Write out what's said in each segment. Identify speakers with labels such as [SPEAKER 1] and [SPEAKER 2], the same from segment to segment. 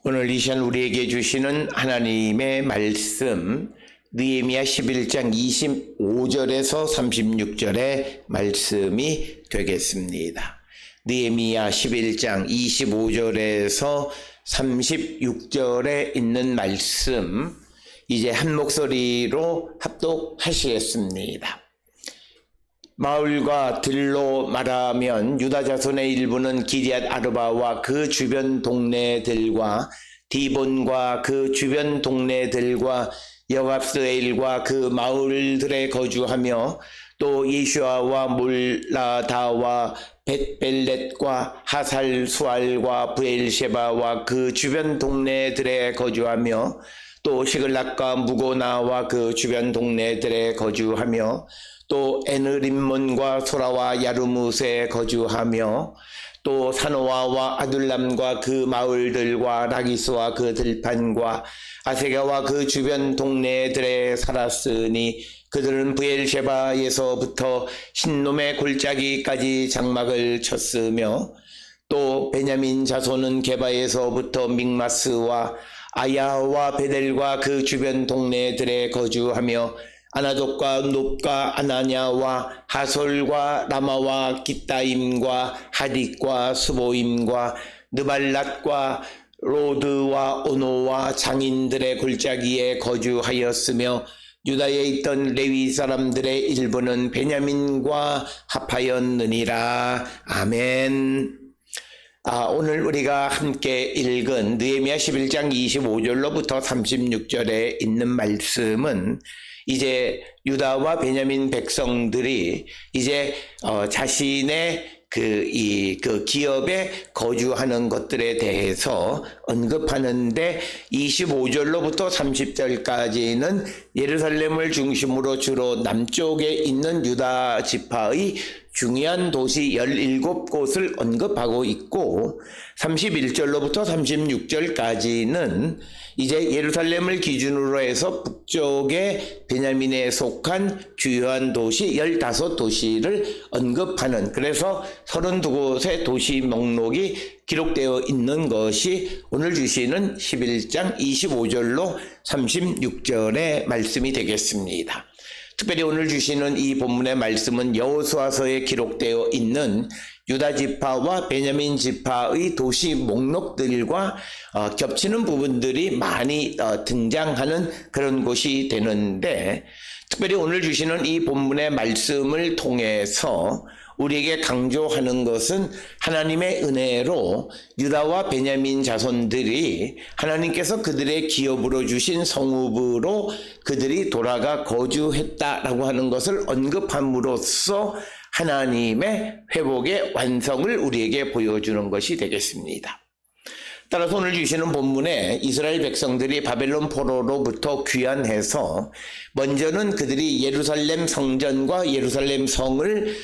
[SPEAKER 1] 오늘 이 시간 우리에게 주시는 하나님의 말씀 느헤미야 11장 25절에서 36절의 말씀이 되겠습니다. 느헤미야 11장 25절에서 36절에 있는 말씀 이제 한 목소리로 합독하시겠습니다. 마을과 들로 말하면 유다 자손의 일부는 기럇 아르바와 그 주변 동네들과 디본과 그 주변 동네들과 여갑스엘과 그 마을들에 거주하며 또 예슈아와 몰라다와 벳벨렛과 하살 수알과 브엘셰바와 그 주변 동네들에 거주하며 또 시글락과 무고나와 그 주변 동네들에 거주하며 또 에느림몬과 소라와 야르무스에 거주하며 또 사노아와 아둘람과 그 마을들과 라기스와 그 들판과 아세가와 그 주변 동네들에 살았으니 그들은 브엘셰바에서부터 신놈의 골짜기까지 장막을 쳤으며 또 베냐민 자손은 게바에서부터 믹마스와 아야와 베델과 그 주변 동네들에 거주하며 아나돗과 놉과 아나냐와 하솔과 라마와 기타임과 하딕과 스보임과 느발랏과 로드와 오노와 장인들의 골짜기에 거주하였으며 유다에 있던 레위 사람들의 일부는 베냐민과 합하였느니라. 아멘. 오늘 우리가 함께 읽은 느헤미야 11장 25절로부터 36절에 있는 말씀은 이제 유다와 베냐민 백성들이 이제 자신의 그 기업에 거주하는 것들에 대해서 언급하는데 25절로부터 30절까지는 예루살렘을 중심으로 주로 남쪽에 있는 유다 지파의 중요한 도시 17곳을 언급하고 있고 31절로부터 36절까지는 이제 예루살렘을 기준으로 해서 북쪽의 베냐민에 속한 주요한 도시 15도시를 언급하는, 그래서 32곳의 도시 목록이 기록되어 있는 것이 오늘 주시는 11장 25절로 36절의 말씀이 되겠습니다. 특별히 오늘 주시는 이 본문의 말씀은 여호수아서에 기록되어 있는 유다 지파와 베냐민 지파의 도시 목록들과 겹치는 부분들이 많이 등장하는 그런 곳이 되는데, 특별히 오늘 주시는 이 본문의 말씀을 통해서 우리에게 강조하는 것은 하나님의 은혜로 유다와 베냐민 자손들이 하나님께서 그들의 기업으로 주신 성읍으로 그들이 돌아가 거주했다라고 하는 것을 언급함으로써 하나님의 회복의 완성을 우리에게 보여주는 것이 되겠습니다. 따라서 오늘 주시는 본문에 이스라엘 백성들이 바벨론 포로로부터 귀환해서 먼저는 그들이 예루살렘 성전과 예루살렘 성을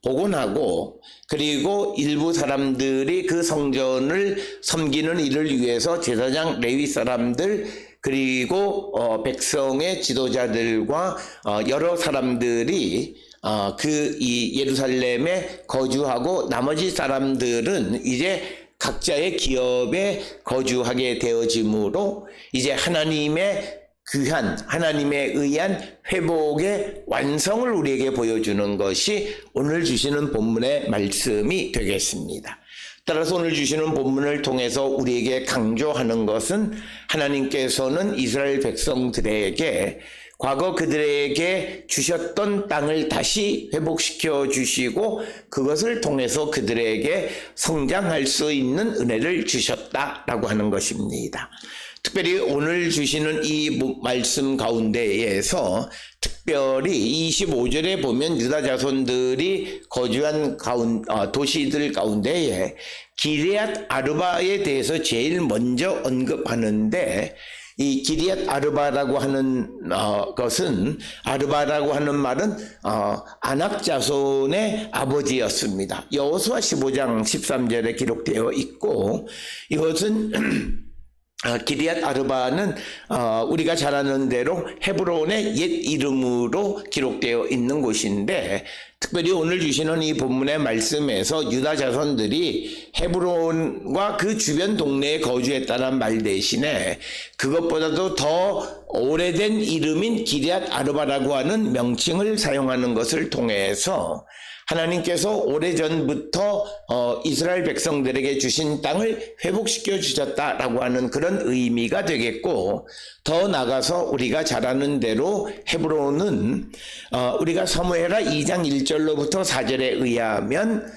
[SPEAKER 1] 복원하고, 그리고 일부 사람들이 그 성전을 섬기는 일을 위해서 제사장 레위 사람들 그리고 백성의 지도자들과 여러 사람들이 이 예루살렘에 거주하고 나머지 사람들은 이제 각자의 기업에 거주하게 되어지므로 이제 하나님의 귀한, 하나님에 의한 회복의 완성을 우리에게 보여주는 것이 오늘 주시는 본문의 말씀이 되겠습니다. 따라서 오늘 주시는 본문을 통해서 우리에게 강조하는 것은 하나님께서는 이스라엘 백성들에게 과거 그들에게 주셨던 땅을 다시 회복시켜 주시고 그것을 통해서 그들에게 성장할 수 있는 은혜를 주셨다라고 하는 것입니다. 특별히 오늘 주시는 이 말씀 가운데에서 특별히 25절에 보면 유다 자손들이 거주한 도시들 가운데에 기럇 아르바에 대해서 제일 먼저 언급하는데, 이 기럇 아르바라고 하는 것은, 아르바라고 하는 말은 아낙 자손의 아버지였습니다. 여호수아 15장 13절에 기록되어 있고, 이것은 기리앗 아르바는 우리가 잘 아는 대로 헤브론의 옛 이름으로 기록되어 있는 곳인데, 특별히 오늘 주시는 이 본문의 말씀에서 유다 자손들이 헤브론과 그 주변 동네에 거주했다는 말 대신에 그것보다도 더 오래된 이름인 기리앗 아르바라고 하는 명칭을 사용하는 것을 통해서 하나님께서 오래전부터 이스라엘 백성들에게 주신 땅을 회복시켜 주셨다라고 하는 그런 의미가 되겠고, 더 나아가서 우리가 잘 아는 대로 헤브론은 우리가 사무엘하 2장 1절로부터 4절에 의하면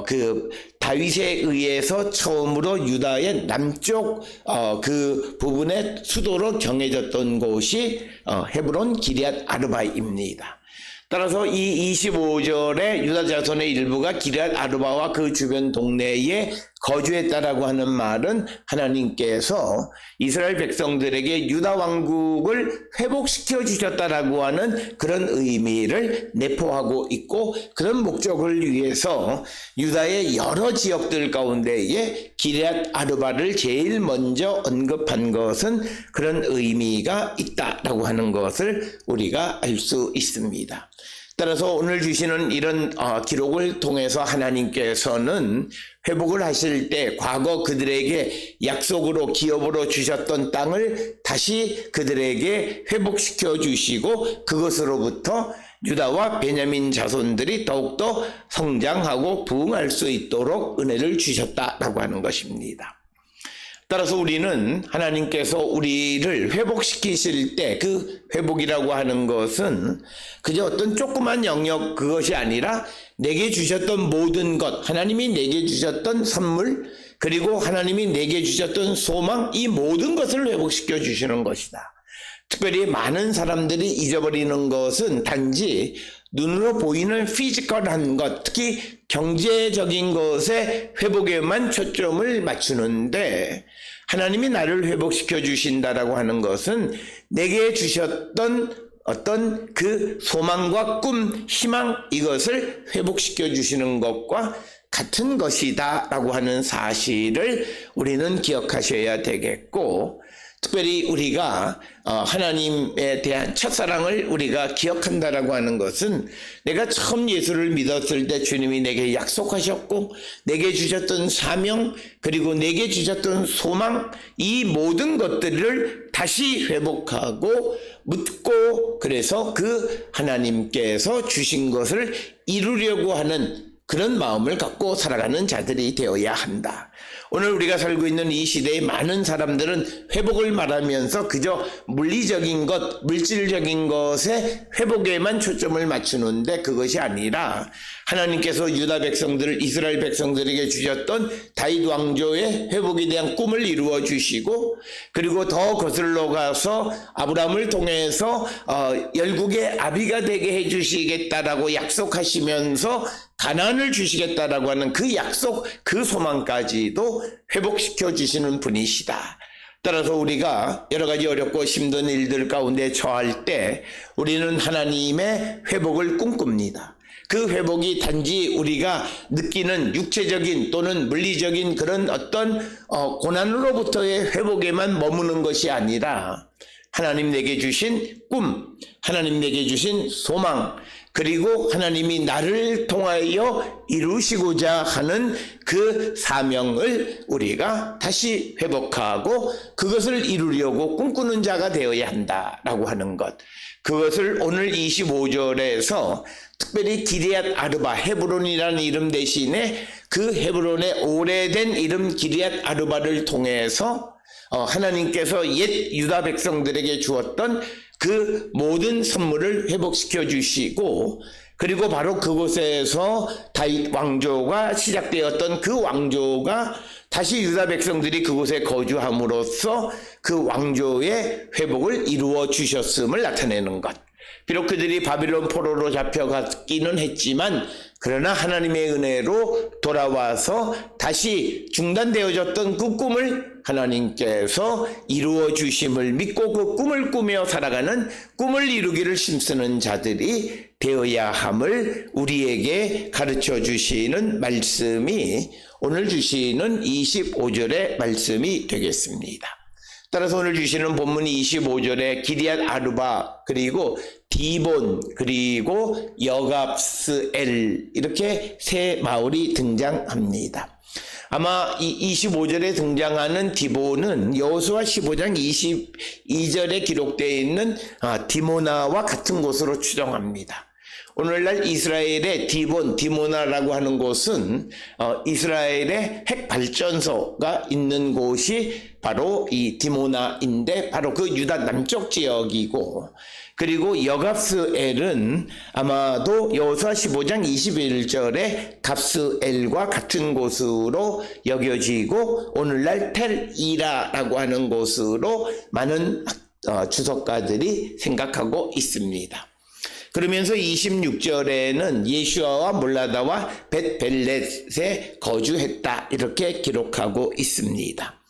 [SPEAKER 1] 그 다윗에 의해서 처음으로 유다의 남쪽 그 부분의 수도로 정해졌던 곳이 헤브론 기리앗 아르바입니다. 따라서 이 25절에 유다 자손의 일부가 기리앗 아르바와 그 주변 동네에 거주했다라고 하는 말은 하나님께서 이스라엘 백성들에게 유다 왕국을 회복시켜 주셨다라고 하는 그런 의미를 내포하고 있고, 그런 목적을 위해서 유다의 여러 지역들 가운데에 기리앗 아르바를 제일 먼저 언급한 것은 그런 의미가 있다라고 하는 것을 우리가 알 수 있습니다. 따라서 오늘 주시는 이런 기록을 통해서 하나님께서는 회복을 하실 때 과거 그들에게 약속으로 기업으로 주셨던 땅을 다시 그들에게 회복시켜 주시고, 그것으로부터 유다와 베냐민 자손들이 더욱더 성장하고 부흥할 수 있도록 은혜를 주셨다라고 하는 것입니다. 따라서 우리는 하나님께서 우리를 회복시키실 때 그 회복이라고 하는 것은 그저 어떤 조그만 영역 그것이 아니라 내게 주셨던 모든 것, 하나님이 내게 주셨던 선물, 그리고 하나님이 내게 주셨던 소망, 이 모든 것을 회복시켜 주시는 것이다. 특별히 많은 사람들이 잊어버리는 것은 단지 눈으로 보이는 피지컬한 것, 특히 경제적인 것의 회복에만 초점을 맞추는데, 하나님이 나를 회복시켜 주신다라고 하는 것은 내게 주셨던 어떤 그 소망과 꿈, 희망, 이것을 회복시켜 주시는 것과 같은 것이다 라고 하는 사실을 우리는 기억하셔야 되겠고, 특별히 우리가 하나님에 대한 첫사랑을 우리가 기억한다라고 하는 것은 내가 처음 예수를 믿었을 때 주님이 내게 약속하셨고 내게 주셨던 사명, 그리고 내게 주셨던 소망, 이 모든 것들을 다시 회복하고 묻고, 그래서 그 하나님께서 주신 것을 이루려고 하는 그런 마음을 갖고 살아가는 자들이 되어야 한다. 오늘 우리가 살고 있는 이 시대의 많은 사람들은 회복을 말하면서 그저 물리적인 것, 물질적인 것의 회복에만 초점을 맞추는데, 그것이 아니라 하나님께서 유다 백성들, 이스라엘 백성들에게 주셨던 다윗 왕조의 회복에 대한 꿈을 이루어 주시고, 그리고 더 거슬러 가서 아브라함을 통해서 열국의 아비가 되게 해 주시겠다라고 약속하시면서 가나안을 주시겠다라고 하는 그 약속, 그 소망까지도 회복시켜 주시는 분이시다. 따라서 우리가 여러 가지 어렵고 힘든 일들 가운데 처할 때 우리는 하나님의 회복을 꿈꿉니다. 그 회복이 단지 우리가 느끼는 육체적인 또는 물리적인 그런 어떤 고난으로부터의 회복에만 머무는 것이 아니라 하나님 내게 주신 꿈, 하나님 내게 주신 소망, 그리고 하나님이 나를 통하여 이루시고자 하는 그 사명을 우리가 다시 회복하고 그것을 이루려고 꿈꾸는 자가 되어야 한다라고 하는 것. 그것을 오늘 25절에서 특별히 기리앗 아르바, 헤브론이라는 이름 대신에 그 헤브론의 오래된 이름 기리앗 아르바를 통해서 하나님께서 옛 유다 백성들에게 주었던 그 모든 선물을 회복시켜 주시고, 그리고 바로 그곳에서 다윗 왕조가 시작되었던 그 왕조가 다시 유다 백성들이 그곳에 거주함으로써 그 왕조의 회복을 이루어 주셨음을 나타내는 것. 비록 그들이 바빌론 포로로 잡혀갔기는 했지만 그러나 하나님의 은혜로 돌아와서 다시 중단되어졌던 그 꿈을 하나님께서 이루어 주심을 믿고 그 꿈을 꾸며 살아가는, 꿈을 이루기를 힘쓰는 자들이 되어야 함을 우리에게 가르쳐 주시는 말씀이 오늘 주시는 25절의 말씀이 되겠습니다. 따라서 오늘 주시는 본문이 25절에 기리앗 아르바, 그리고 디본, 그리고 여갑스엘, 이렇게 세 마을이 등장합니다. 아마 이 25절에 등장하는 디본은 여호수아 15장 22절에 기록되어 있는 디모나와 같은 곳으로 추정합니다. 오늘날 이스라엘의 디본, 디모나라고 하는 곳은 이스라엘의 핵발전소가 있는 곳이 바로 이 디모나인데, 바로 그 유다 남쪽 지역이고, 그리고 여갑스엘은 아마도 여호수아 15장 21절에 갑스엘과 같은 곳으로 여겨지고, 오늘날 텔이라라고 하는 곳으로 많은 주석가들이 생각하고 있습니다. 그러면서 26절에는 예슈아와 몰라다와 벳벨렛에 거주했다, 이렇게 기록하고 있습니다.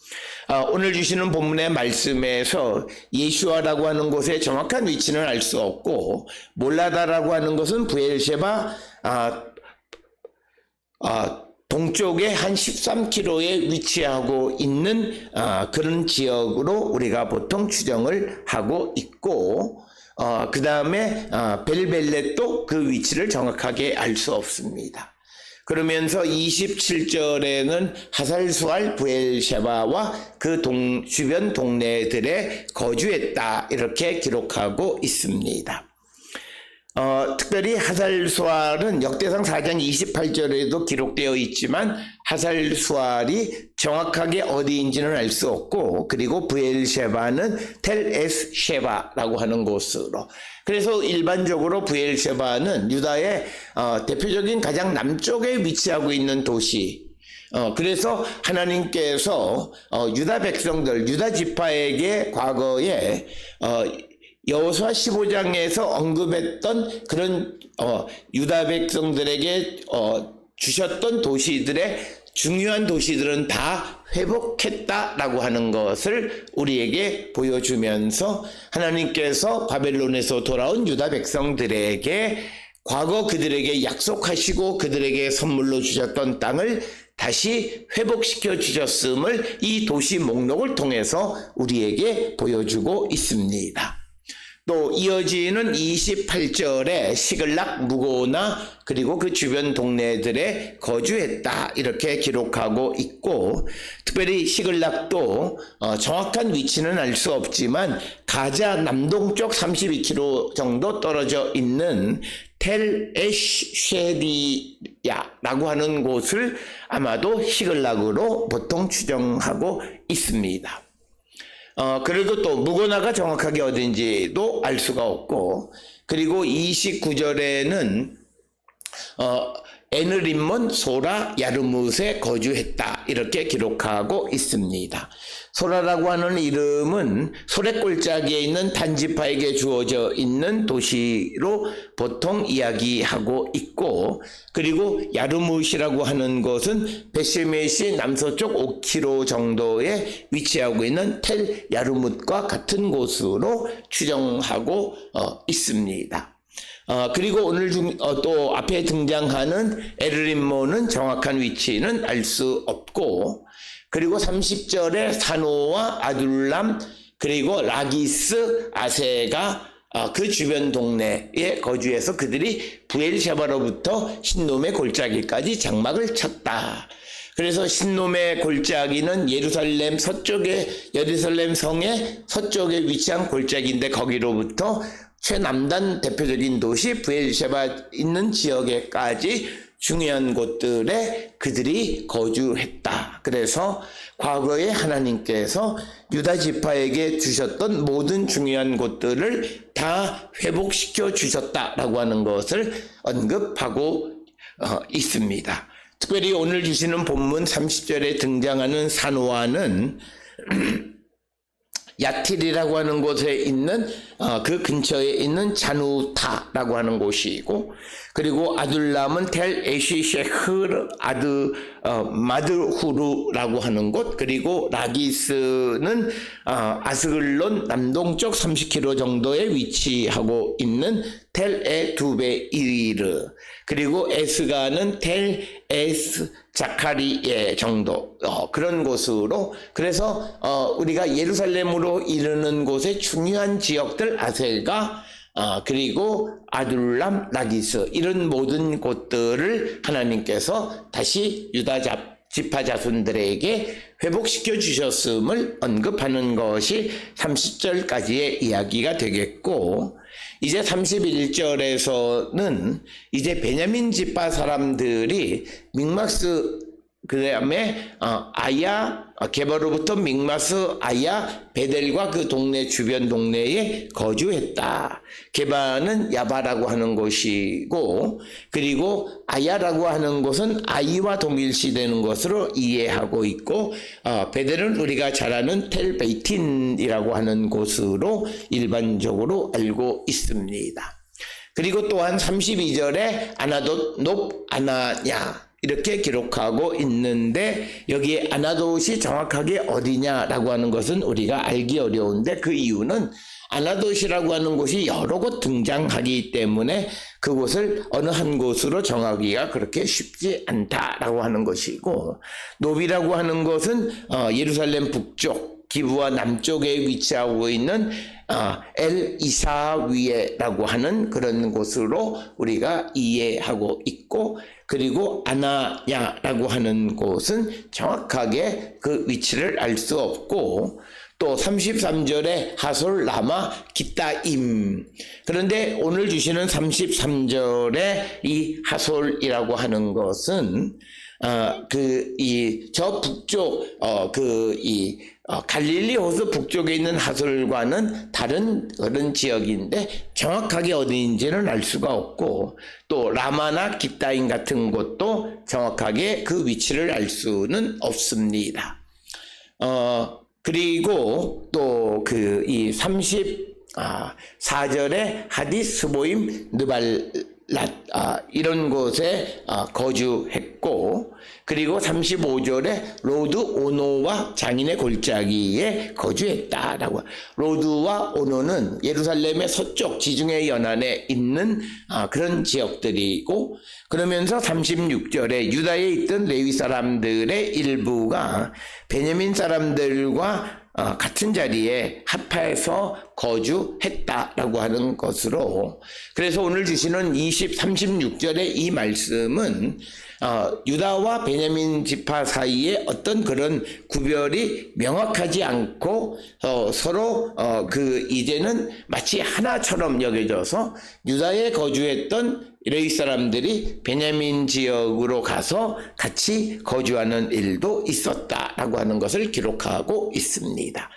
[SPEAKER 1] 오늘 주시는 본문의 말씀에서 예슈아라고 하는 곳의 정확한 위치는 알 수 없고, 몰라다라고 하는 것은 부엘셰바 동쪽에 한 13km에 위치하고 있는 그런 지역으로 우리가 보통 추정을 하고 있고, 그 다음에 벨벨렛도 그 위치를 정확하게 알 수 없습니다. 그러면서 27절에는 하살수알 부엘셰바와 그 주변 동네들에 거주했다, 이렇게 기록하고 있습니다. 특별히 하살수알은 역대상 4장 28절에도 기록되어 있지만, 하살수알이 정확하게 어디인지는 알 수 없고, 그리고 부엘셰바는 텔에스셰바라고 하는 곳으로, 그래서 일반적으로 부엘셰바는 유다의 대표적인 가장 남쪽에 위치하고 있는 도시, 그래서 하나님께서 유다 백성들, 유다 지파에게 과거에 여호수아 15장에서 언급했던 그런 유다 백성들에게 주셨던 도시들의 중요한 도시들은 다 회복했다라고 하는 것을 우리에게 보여주면서, 하나님께서 바벨론에서 돌아온 유다 백성들에게 과거 그들에게 약속하시고 그들에게 선물로 주셨던 땅을 다시 회복시켜 주셨음을 이 도시 목록을 통해서 우리에게 보여주고 있습니다. 또 이어지는 28절에 시글락, 무고나, 그리고 그 주변 동네들에 거주했다, 이렇게 기록하고 있고, 특별히 시글락도 정확한 위치는 알 수 없지만 가자 남동쪽 32km 정도 떨어져 있는 텔 에쉐리야라고 하는 곳을 아마도 시글락으로 보통 추정하고 있습니다. 그리고 또 무고나가 정확하게 어딘지도 알 수가 없고, 그리고 29절에는 에느림몬, 소라, 야르뭇에 거주했다, 이렇게 기록하고 있습니다. 소라라고 하는 이름은 소래골짜기에 있는 단지파에게 주어져 있는 도시로 보통 이야기하고 있고, 그리고 야르뭇이라고 하는 것은 벳셰메시 남서쪽 5km 정도에 위치하고 있는 텔 야르뭇과 같은 곳으로 추정하고 있습니다. 그리고 오늘 또 앞에 등장하는 에르림몬은 정확한 위치는 알 수 없고, 그리고 30절에 사노와 아둘람, 그리고 라기스, 아세가 그 주변 동네에 거주해서 그들이 부엘셰바로부터 신놈의 골짜기까지 장막을 쳤다. 그래서 신놈의 골짜기는 예루살렘 성의 서쪽에 위치한 골짜기인데, 거기로부터 최남단 대표적인 도시 부엘셰바 있는 지역에까지 중요한 곳들에 그들이 거주했다. 그래서 과거에 하나님께서 유다 지파에게 주셨던 모든 중요한 곳들을 다 회복시켜 주셨다라고 하는 것을 언급하고 있습니다. 특별히 오늘 주시는 본문 30절에 등장하는 사노아는 야틸이라고 하는 곳에 있는 그 근처에 있는 자누타라고 하는 곳이고, 그리고 아둘람은 텔 에시셰흐 마드후르라고 하는 곳, 그리고 라기스는 아스글론 남동쪽 30km 정도에 위치하고 있는 텔 에두베이르, 그리고 에스가는 텔 에스 자카리에 정도 그런 곳으로 그래서 우리가 예루살렘으로 이르는 곳의 중요한 지역들 아셀가 그리고 아둘람 라기스 이런 모든 곳들을 하나님께서 다시 유다 지파 자손들에게 회복시켜 주셨음을 언급하는 것이 30절까지의 이야기가 되겠고 이제 31절에서는 이제 베냐민 지파 사람들이 믹마스 그다음에 아야 게바로부터 믹마스 아야 베델과 그 동네 주변 동네에 거주했다. 게바는 야바라고 하는 곳이고 그리고 아야라고 하는 곳은 아이와 동일시되는 것으로 이해하고 있고 베델은 우리가 잘 아는 텔베이틴이라고 하는 곳으로 일반적으로 알고 있습니다. 그리고 또한 32절에 아나돗 높 아나냐 이렇게 기록하고 있는데 여기에 아나돗이 정확하게 어디냐라고 하는 것은 우리가 알기 어려운데 그 이유는 아나돗이라고 하는 곳이 여러 곳 등장하기 때문에 그곳을 어느 한 곳으로 정하기가 그렇게 쉽지 않다라고 하는 것이고 높이라고 하는 것은 예루살렘 북쪽 기브와 남쪽에 위치하고 있는 엘 이사위에라고 하는 그런 곳으로 우리가 이해하고 있고 그리고 아나야라고 하는 곳은 정확하게 그 위치를 알 수 없고 또 33절에 하솔 라마 기타임 그런데 오늘 주시는 33절에 이 하솔이라고 하는 것은 저 북쪽 갈릴리 호수 북쪽에 있는 하솔과는 다른 그런 지역인데 정확하게 어디인지는 알 수가 없고 또 라마나 기타임 같은 곳도 정확하게 그 위치를 알 수는 없습니다. 그리고 또 이 34절에 하디스보임 느발랏 이런 곳에 거주했고 그리고 35절에 로드 오노와 장인의 골짜기에 거주했다라고. 로드와 오노는 예루살렘의 서쪽 지중해 연안에 있는 그런 지역들이고 그러면서 36절에 유다에 있던 레위 사람들의 일부가 베냐민 사람들과 같은 자리에 합해서 거주했다라고 하는 것으로 그래서 오늘 주시는 36절의 이 말씀은 유다와 베냐민 지파 사이에 어떤 그런 구별이 명확하지 않고 서로 이제는 마치 하나처럼 여겨져서 유다에 거주했던 레위 사람들이 베냐민 지역으로 가서 같이 거주하는 일도 있었다라고 하는 것을 기록하고 있습니다.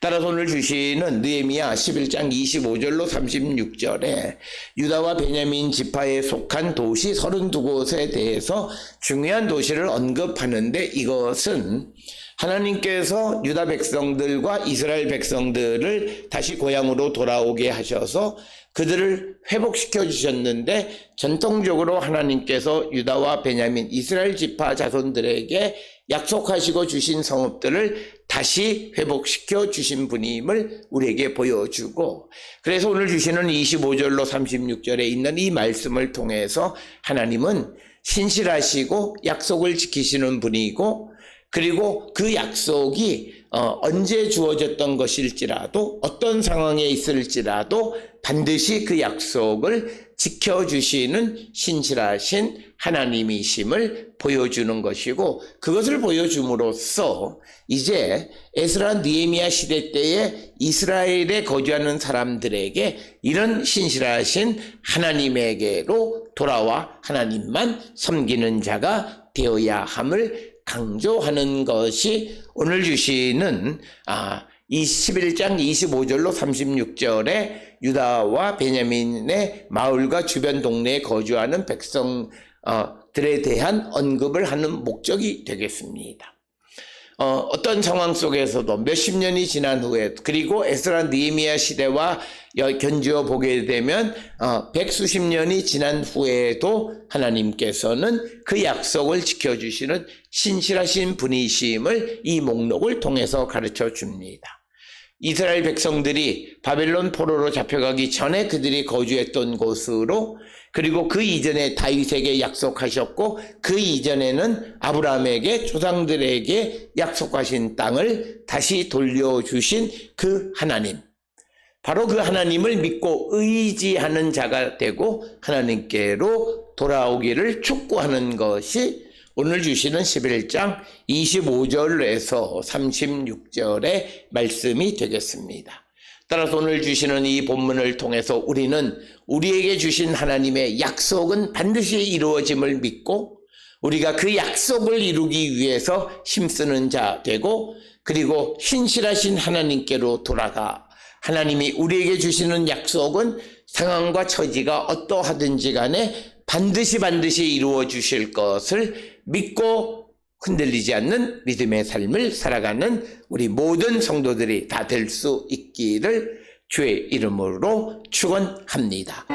[SPEAKER 1] 따라서 오늘 주시는 느헤미야 11장 25절로 36절에 유다와 베냐민 지파에 속한 도시 32곳에 대해서 중요한 도시를 언급하는데 이것은 하나님께서 유다 백성들과 이스라엘 백성들을 다시 고향으로 돌아오게 하셔서 그들을 회복시켜 주셨는데 전통적으로 하나님께서 유다와 베냐민 이스라엘 지파 자손들에게 약속하시고 주신 성읍들을 다시 회복시켜 주신 분임을 우리에게 보여주고 그래서 오늘 주시는 25절로 36절에 있는 이 말씀을 통해서 하나님은 신실하시고 약속을 지키시는 분이고 그리고 그 약속이 언제 주어졌던 것일지라도 어떤 상황에 있을지라도 반드시 그 약속을 지켜주시는 신실하신 하나님이심을 보여주는 것이고 그것을 보여줌으로써 이제 에스라 느헤미야 시대 때에 이스라엘에 거주하는 사람들에게 이런 신실하신 하나님에게로 돌아와 하나님만 섬기는 자가 되어야 함을 강조하는 것이 오늘 주시는 11장 25절로 36절에 유다와 베냐민의 마을과 주변 동네에 거주하는 백성들에 대한 언급을 하는 목적이 되겠습니다. 어떤 상황 속에서도 몇십 년이 지난 후에 그리고 에스라 느헤미야 시대와 견주어 보게 되면 백수십 년이 지난 후에도 하나님께서는 그 약속을 지켜주시는 신실하신 분이심을 이 목록을 통해서 가르쳐 줍니다. 이스라엘 백성들이 바벨론 포로로 잡혀가기 전에 그들이 거주했던 곳으로, 그리고 그 이전에 다윗에게 약속하셨고 그 이전에는 아브라함에게 조상들에게 약속하신 땅을 다시 돌려주신 그 하나님, 바로 그 하나님을 믿고 의지하는 자가 되고 하나님께로 돌아오기를 촉구하는 것이 오늘 주시는 11장 25절에서 36절의 말씀이 되겠습니다. 따라서 오늘 주시는 이 본문을 통해서 우리는 우리에게 주신 하나님의 약속은 반드시 이루어짐을 믿고 우리가 그 약속을 이루기 위해서 힘쓰는 자 되고, 그리고 신실하신 하나님께로 돌아가 하나님이 우리에게 주시는 약속은 상황과 처지가 어떠하든지 간에 반드시 이루어 주실 것을 믿고 흔들리지 않는 믿음의 삶을 살아가는 우리 모든 성도들이 다 될 수 있기를 주의 이름으로 축원합니다.